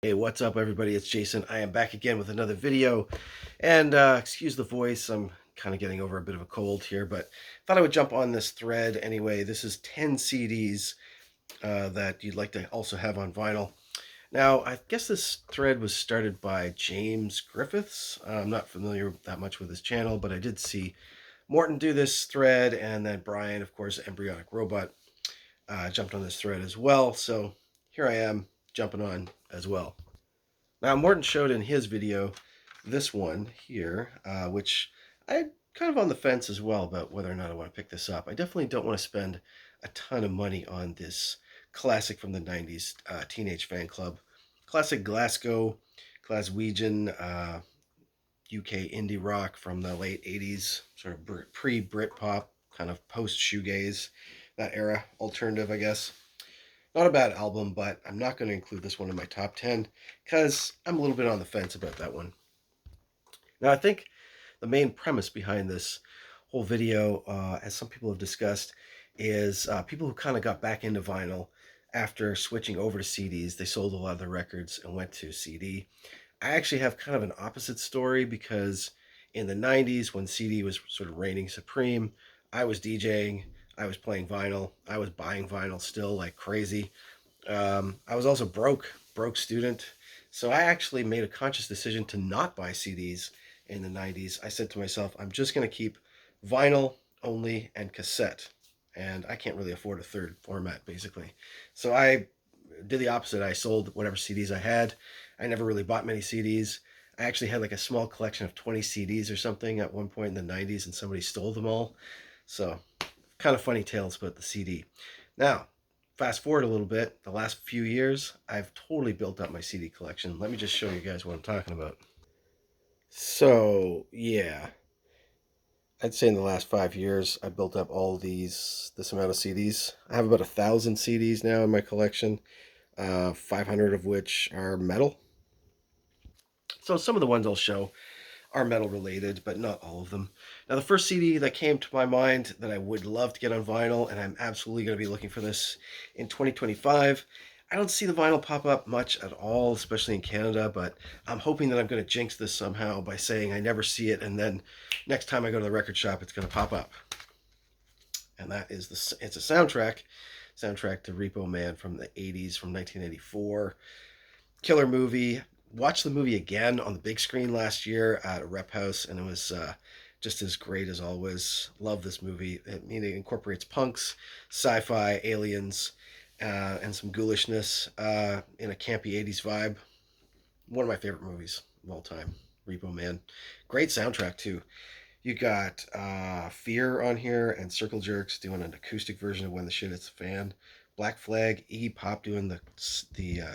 Hey, what's up, everybody? It's Jason. I am back again with another video. And excuse the voice, I'm kind of getting over a bit of a cold here, but thought I would jump on this thread anyway. This is 10 CDs that you'd like to also have on vinyl. Now, I guess this thread was started by James Griffiths. I'm not familiar that much with his channel, but I did see Morton do this thread, and then Brian, of course, Embryonic Robot, jumped on this thread as well. So here I am jumping on as well. Now, Morton showed in his video this one here, which I'm kind of on the fence as well about whether or not I want to pick this up. I definitely don't want to spend a ton of money on this classic from the 90s, Teenage Fan Club. Classic Glaswegian, UK indie rock from the late 80s, sort of pre-Britpop, kind of post-shoegaze, that era, alternative, I guess. Not a bad album, but I'm not going to include this one in my top 10 because I'm a little bit on the fence about that one. Now, I think the main premise behind this whole video, as some people have discussed, is people who kind of got back into vinyl after switching over to CDs. They sold a lot of their records and went to CD. I actually have kind of an opposite story because in the 90s, when CD was sort of reigning supreme, I was DJing, I was playing vinyl, I was buying vinyl still like crazy. I was also broke student. So I actually made a conscious decision to not buy CDs in the 90s. I said to myself, I'm just going to keep vinyl only and cassette. And I can't really afford a third format, basically. So I did the opposite. I sold whatever CDs I had. I never really bought many CDs. I actually had like a small collection of 20 CDs or something at one point in the 90s, and somebody stole them all. So kind of funny tales about the CD. Now, fast forward a little bit, the last few years, I've totally built up my CD collection. Let me just show you guys what I'm talking about. So, yeah, I'd say in the last 5 years, I built up all this amount of CDs. I have about 1,000 CDs now in my collection, 500 of which are metal. So some of the ones I'll show are metal related, but not all of them. Now, the first CD that came to my mind that I would love to get on vinyl, and I'm absolutely going to be looking for this in 2025. I don't see the vinyl pop up much at all, especially in Canada, but I'm hoping that I'm going to jinx this somehow by saying I never see it, and then next time I go to the record shop, it's going to pop up. And that is it's a soundtrack to Repo Man from the 80s, from 1984. Killer movie. Watched the movie again on the big screen last year at a rep house, and it was just as great as always. Love this movie. It incorporates punks, sci-fi, aliens, and some ghoulishness in a campy 80s vibe. One of my favorite movies of all time, Repo Man. Great soundtrack, too. You got Fear on here and Circle Jerks doing an acoustic version of When the Shit Hits the Fan. Black Flag, Iggy Pop doing the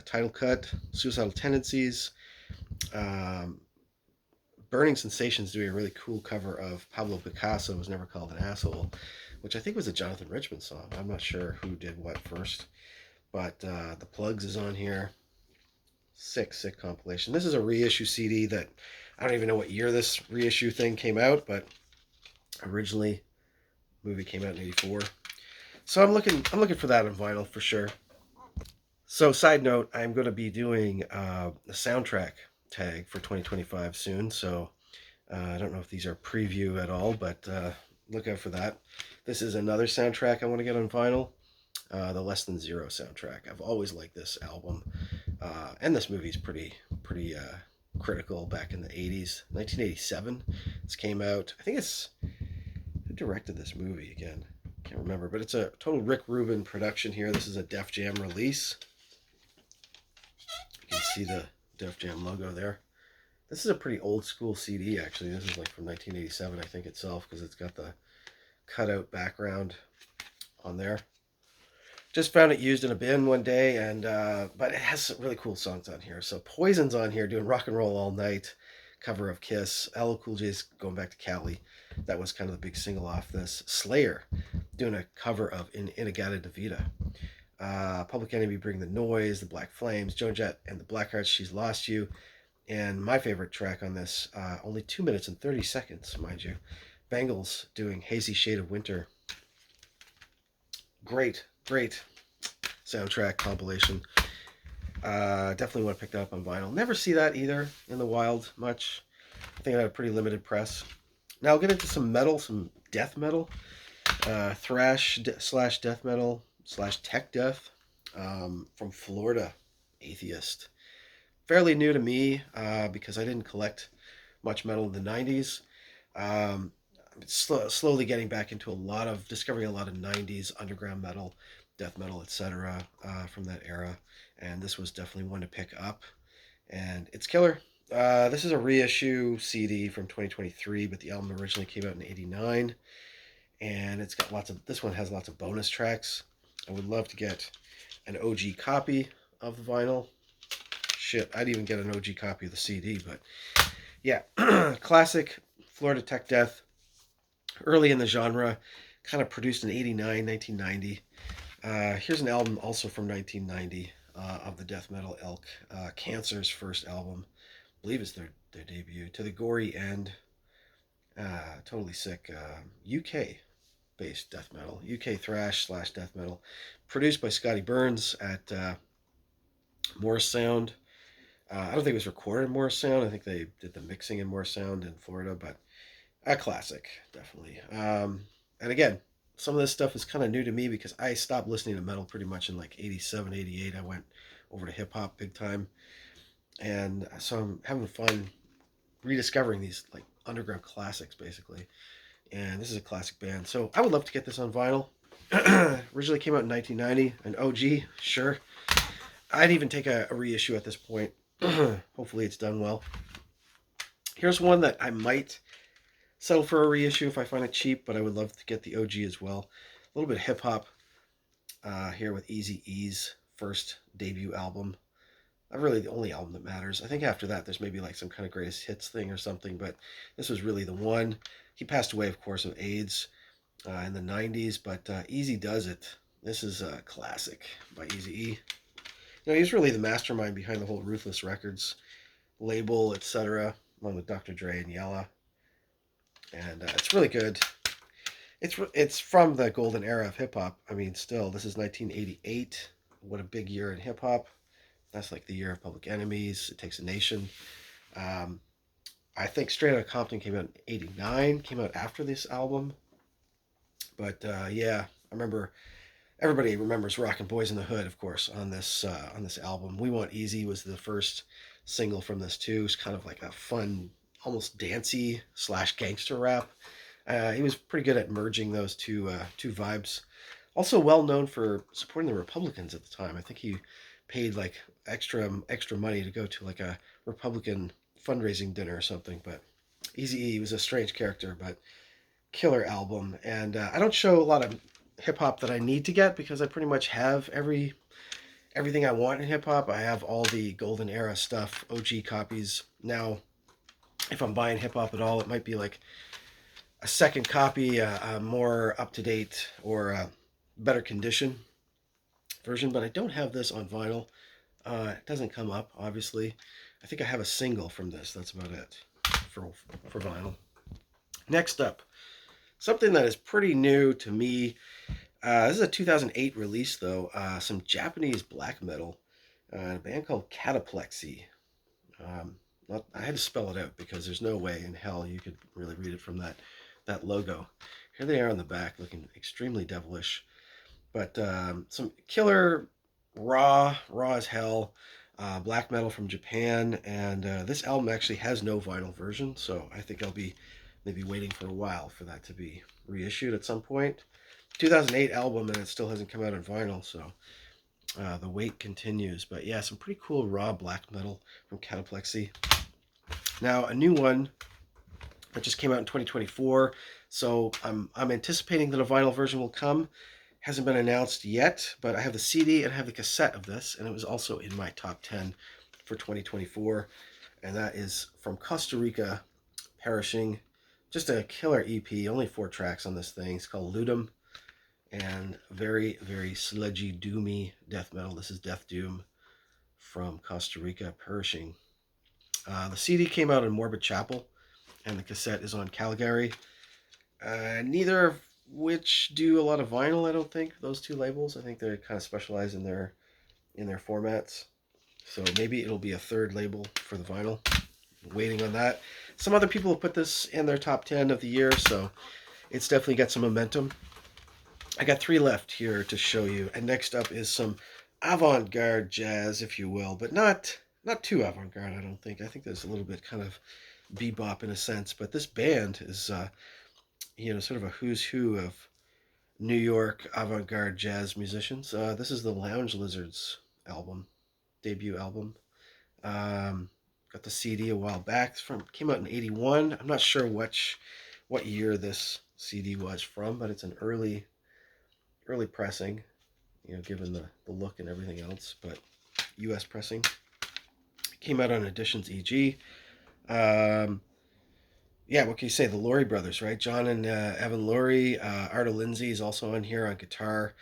title cut. Suicidal Tendencies. Um, Burning Sensations doing a really cool cover of Pablo Picasso Was Never Called an Asshole, which I think was a Jonathan Richman song. I'm not sure who did what first, but The Plugs is on here. Sick compilation. This is a reissue CD that I don't even know what year this reissue thing came out, but originally movie came out in '84. So I'm looking for that on vinyl for sure. So side note, I'm going to be doing the soundtrack tag for 2025 soon. So I don't know if these are preview at all, but look out for that. This is another soundtrack I want to get on vinyl. The Less Than Zero soundtrack. I've always liked this album, and this movie is pretty critical. Back in the '80s, 1987, this came out. I think it's who directed this movie again. Can't remember, but it's a total Rick Rubin production here. This is a Def Jam release. You can see the Def Jam logo there. This is a pretty old school CD, actually. This is like from 1987, I think, itself, because it's got the cutout background on there. Just found it used in a bin one day, and but it has some really cool songs on here. So Poison's on here doing Rock and Roll All Night, cover of Kiss. LL Cool J's Going Back to Cali. That was kind of the big single off this. Slayer doing a cover of In-A-Gadda-Da-Vida. Public Enemy Bring the Noise, The Black Flames, Joan Jett and the Blackhearts, She's Lost You. And my favorite track on this, only 2 minutes and 30 seconds, mind you. Bangles doing Hazy Shade of Winter. Great soundtrack compilation. Definitely want to pick that up on vinyl. Never see that either in the wild much. I think I had a pretty limited press. Now I'll get into some metal, some death metal, thrash slash death metal slash tech death from Florida, Atheist. Fairly new to me because I didn't collect much metal in the 90s. Um, slowly getting back into discovering a lot of 90s underground metal, death metal, etc. From that era. And this was definitely one to pick up. And it's killer. This is a reissue CD from 2023, but the album originally came out in '89, and it's got this one has lots of bonus tracks. I would love to get an OG copy of the vinyl. Shit, I'd even get an OG copy of the CD, but yeah, classic Florida Tech Death, early in the genre, kind of produced in '89, 1990. Here's an album also from 1990 of the death metal ilk, Cancer's first album. I believe it's their debut. To the Gory End. Totally sick. UK based death metal. UK thrash slash death metal. Produced by Scotty Burns at Morris Sound. I don't think it was recorded in Morris Sound. I think they did the mixing in Morris Sound in Florida, but a classic, definitely. And again, some of this stuff is kind of new to me because I stopped listening to metal pretty much in like '87, '88. I went over to hip hop big time. And so I'm having fun rediscovering these like underground classics basically. And this is a classic band. So I would love to get this on vinyl. Originally came out in 1990, an OG, sure. I'd even take a reissue at this point. Hopefully it's done well. Here's one that I might settle for a reissue if I find it cheap, but I would love to get the OG as well. A little bit of hip hop here with Eazy-E's first debut album. Not really the only album that matters. I think after that there's maybe like some kind of greatest hits thing or something, but this was really the one. He passed away, of course, of AIDS in the 90s, but Easy Does It. This is a classic by Eazy-E. He's really the mastermind behind the whole Ruthless Records label, etc., along with Dr. Dre and Yella. And it's really good. It's from the golden era of hip hop. I mean, still, this is 1988. What a big year in hip hop. That's like the year of Public Enemies. It Takes a Nation. I think Straight Outta Compton came out in '89. Came out after this album. But yeah, I remember. Everybody remembers "Rockin' Boys in the Hood," of course, on this album. "We Want Easy" was the first single from this too. It's kind of like a fun, almost dancey slash gangster rap. He was pretty good at merging those two vibes. Also well known for supporting the Republicans at the time. I think he paid like extra money to go to like a Republican fundraising dinner or something. But Eazy-E was a strange character, but killer album. And I don't show a lot of hip hop that I need to get because I pretty much have everything I want in hip hop. I have all the golden era stuff, OG copies. Now, if I'm buying hip hop at all, it might be like a second copy, a more up to date or better condition version. But I don't have this on vinyl. It doesn't come up, obviously. I think I have a single from this. That's about it for vinyl. Next up, something that is pretty new to me. This is a 2008 release, though. Some Japanese black metal. A band called Cataplexy. I had to spell it out because there's no way in hell you could really read it from that logo. Here they are on the back, looking extremely devilish. But some killer, raw as hell, black metal from Japan. And this album actually has no vinyl version, so I think I'll be maybe waiting for a while for that to be reissued at some point. 2008 album, and it still hasn't come out on vinyl, so the wait continues. But yeah, some pretty cool raw black metal from Cataplexy. Now, a new one that just came out in 2024, so I'm anticipating that a vinyl version will come. Hasn't been announced yet, but I have the CD and I have the cassette of this, and it was also in my top 10 for 2024, and that is from Costa Rica, Perishing. Just a killer EP, only 4 tracks on this thing. It's called Ludum, and very, very sludgy, doomy death metal. This is Death Doom from Costa Rica, Perishing. The CD came out in Morbid Chapel, and the cassette is on Caligari. Neither of which do a lot of vinyl, I don't think. Those two labels, I think they kind of specialize in their formats. So maybe it'll be a third label for the vinyl. Waiting on that. Some other people have put this in their top 10 of the year, so it's definitely got some momentum. I got 3 left here to show you, and next up is some avant-garde jazz, if you will, but not too avant-garde, I don't think. I think there's a little bit kind of bebop in a sense, but this band is, sort of a who's who of New York avant-garde jazz musicians. This is the Lounge Lizards album, debut album. Um, got the CD a while back. Came out in '81. I'm not sure what year this CD was from, but it's an early pressing. Given the look and everything else, but U.S. pressing. Came out on Editions EG. Um, yeah, what can you say? The Laurie brothers, right? John and Evan Laurie. Arda Lindsay is also on here on guitar.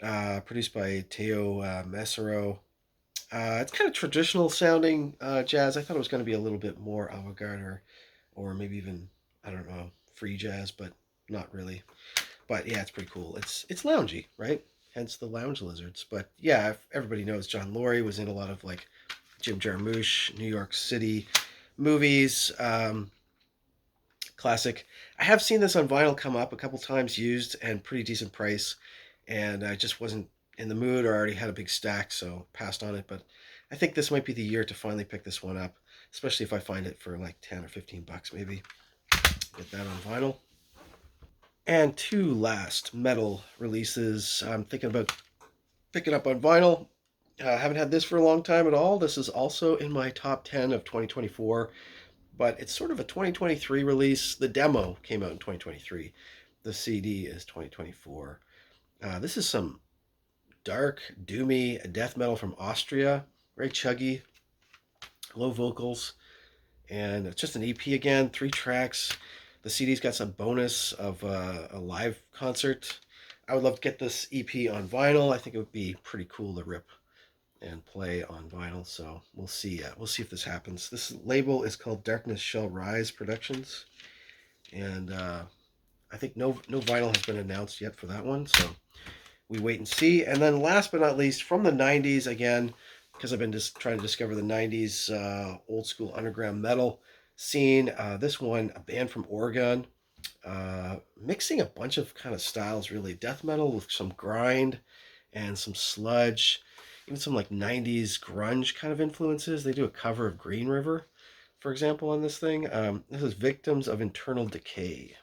Produced by Teo Macero. It's kind of traditional sounding jazz. I thought it was going to be a little bit more avant-garde or maybe even, I don't know, free jazz, but not really. But yeah, it's pretty cool. It's loungy, right? Hence the Lounge Lizards. But yeah, everybody knows John Laurie was in a lot of like Jim Jarmusch, New York City movies. Classic. I have seen this on vinyl come up a couple times used and pretty decent price, and I just wasn't in the mood or already had a big stack, so passed on it. But I think this might be the year to finally pick this one up, especially if I find it for like 10 or 15 bucks maybe. Get that on vinyl. And 2 last metal releases I'm thinking about picking up on vinyl. Haven't had this for a long time at all. This is also in my top 10 of 2024, but it's sort of a 2023 release. The demo came out in 2023. The CD is 2024. This is some dark, doomy death metal from Austria. Very chuggy, low vocals, and it's just an EP again, 3 tracks. The CD's got some bonus of a live concert. I would love to get this EP on vinyl. I think it would be pretty cool to rip and play on vinyl. So we'll see. We'll see if this happens. This label is called Darkness Shall Rise Productions, and I think no vinyl has been announced yet for that one. So we wait and see. And then last but not least, from the '90s again, because I've been just trying to discover the '90s old school underground metal scene. This one, a band from Oregon, mixing a bunch of kind of styles, really death metal with some grind and some sludge, even some like '90s grunge kind of influences. They do a cover of Green River, for example, on this thing. This is Victims of Internal Decay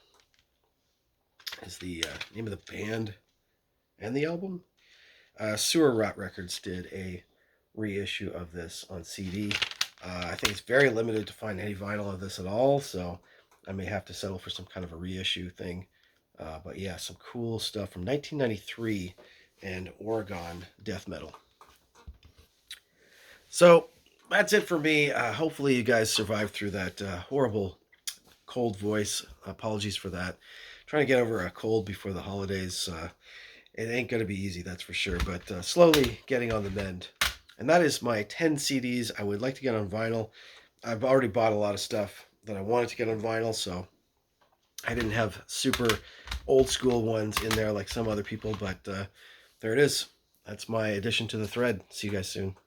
is the name of the band and the album. Sewer Rot Records did a reissue of this on CD. I think it's very limited to find any vinyl of this at all, so I may have to settle for some kind of a reissue thing. But yeah, some cool stuff from 1993 and Oregon death metal. So that's it for me. Hopefully you guys survived through that horrible cold voice. Apologies for that. Trying to get over a cold before the holidays. It ain't going to be easy, that's for sure, but slowly getting on the mend. And that is my 10 CDs I would like to get on vinyl. I've already bought a lot of stuff that I wanted to get on vinyl, so I didn't have super old school ones in there like some other people, but there it is. That's my addition to the thread. See you guys soon.